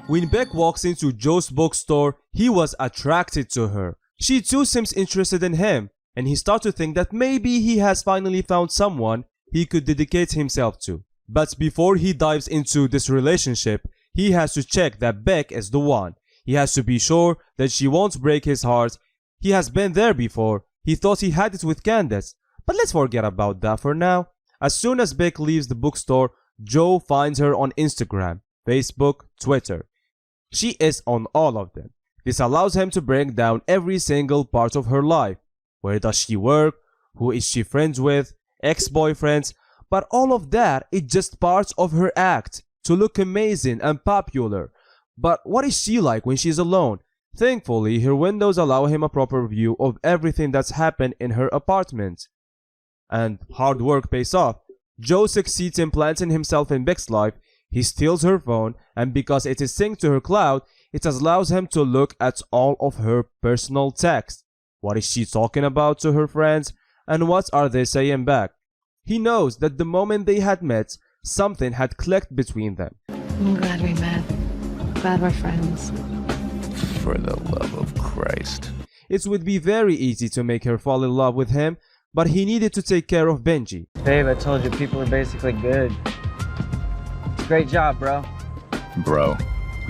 When Beck walks into Joe's bookstore, he was attracted to her. She too seems interested in him, and he starts to think that maybe he has finally found someone he could dedicate himself to. But before he dives into this relationship, he has to check that Beck is the one. He has to be sure that she won't break his heart. He has been there before. He thought he had it with Candace. But let's forget about that for now. As soon as Beck leaves the bookstore, Joe finds her on Instagram, Facebook, Twitter. She is on all of them. This allows him to break down every single part of her life. Where does she work? Who is she friends with? Ex-boyfriends? But all of that is just parts of her act to look amazing and popular. But what is she like when she's alone? Thankfully, her windows allow him a proper view of everything that's happened in her apartment. And hard work pays off. Joe succeeds in planting himself in Beck's life. He steals her phone, and because it is synced to her cloud, it allows him to look at all of her personal texts. What is she talking about to her friends, and what are they saying back? He knows that the moment they had met, something had clicked between them. I'm glad we met. Glad we're friends. For the love of Christ. It would be very easy to make her fall in love with him, but he needed to take care of Benji. Babe, I told you people are basically good. Great job, bro. Bro,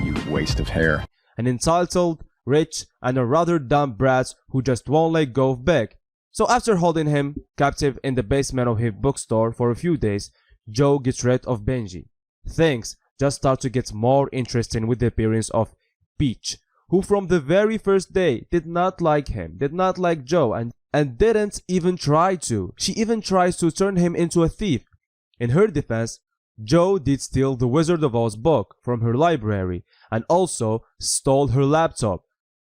you waste of hair. An entitled, rich, and a rather dumb brat who just won't let go of Beck. So after holding him captive in the basement of his bookstore for a few days, Joe gets rid of Benji. Things just start to get more interesting with the appearance of Peach, who from the very first day did not like him, did not like Joe, and didn't even try to. She even tries to turn him into a thief. In her defense, Joe did steal the Wizard of Oz book from her library and also stole her laptop,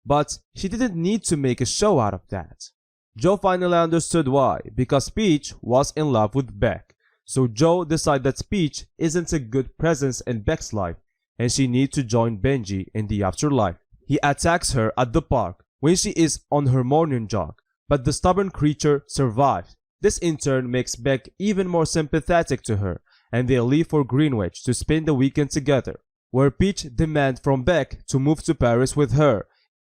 but she didn't need to make a show out of that. Joe finally understood why, because Peach was in love with Beck. So Joe decided that Peach isn't a good presence in Beck's life and she needs to join Benji in the afterlife. He attacks her at the park when she is on her morning jog, but the stubborn creature survives. This in turn makes Beck even more sympathetic to her, and they leave for Greenwich to spend the weekend together, where Peach demands from Beck to move to Paris with her.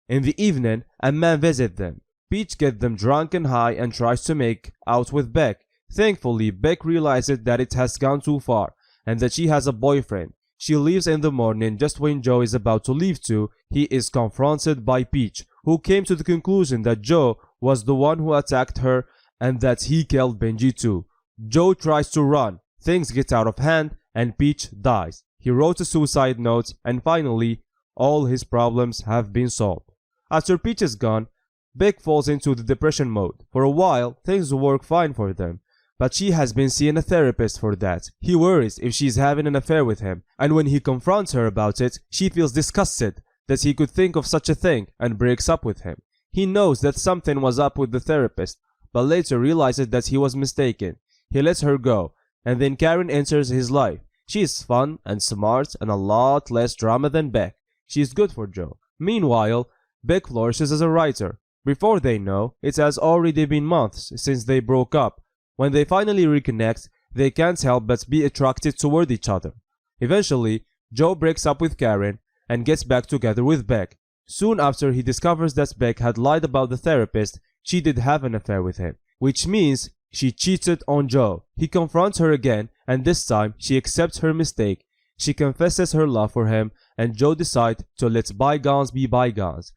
In the evening, a man visits them. Peach gets them drunk and high and tries to make out with Beck. Thankfully, Beck realizes that it has gone too far and that she has a boyfriend. She leaves in the morning. Just when Joe is about to leave too, he is confronted by Peach, who came to the conclusion that Joe was the one who attacked her and that he killed Benji too. Joe tries to run. Things get out of hand and Peach dies. He wrote a suicide note and finally, all his problems have been solved. After Peach is gone, Beck falls into the depression mode. For a while, things work fine for them, but she has been seeing a therapist for that. He worries if she's having an affair with him, and when he confronts her about it, she feels disgusted that he could think of such a thing and breaks up with him. He knows that something was up with the therapist, but later realizes that he was mistaken. He lets her go, and then Karen enters his life. She is fun and smart and a lot less drama than Beck. She is good for Joe. Meanwhile, Beck flourishes as a writer. Before they know, it has already been months since they broke up. When they finally reconnect, they can't help but be attracted toward each other. Eventually, Joe breaks up with Karen and gets back together with Beck. Soon after he discovers that Beck had lied about the therapist, she did have an affair with him, which means she cheated on Joe. He confronts her again, and this time she accepts her mistake. She confesses her love for him, and Joe decides to let bygones be bygones.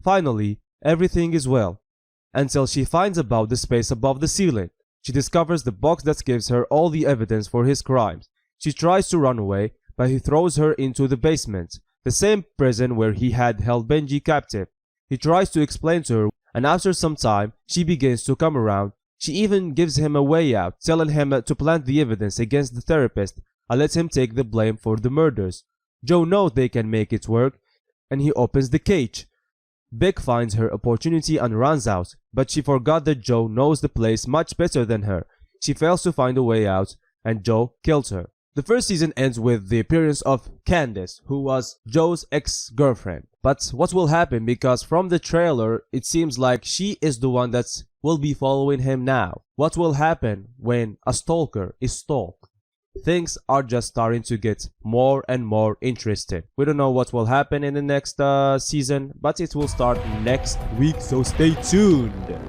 Finally, everything is well, until she finds about the space above the ceiling. She discovers the box that gives her all the evidence for his crimes. She tries to run away, but he throws her into the basement, the same prison where he had held Benji captive. He tries to explain to her, and after some time, she begins to come around. She even gives him a way out, telling him to plant the evidence against the therapist and let him take the blame for the murders. Joe knows they can make it work, and he opens the cage. Beck finds her opportunity and runs out, but she forgot that Joe knows the place much better than her. She fails to find a way out, and Joe kills her. The first season ends with the appearance of Candace, who was Joe's ex-girlfriend. But what will happen, because from the trailer it seems like she is the one that will be following him now. What will happen when a stalker is stalked? things are just starting to get more and more interesting. We don't know what will happen in the next season, but it will start next week, so stay tuned.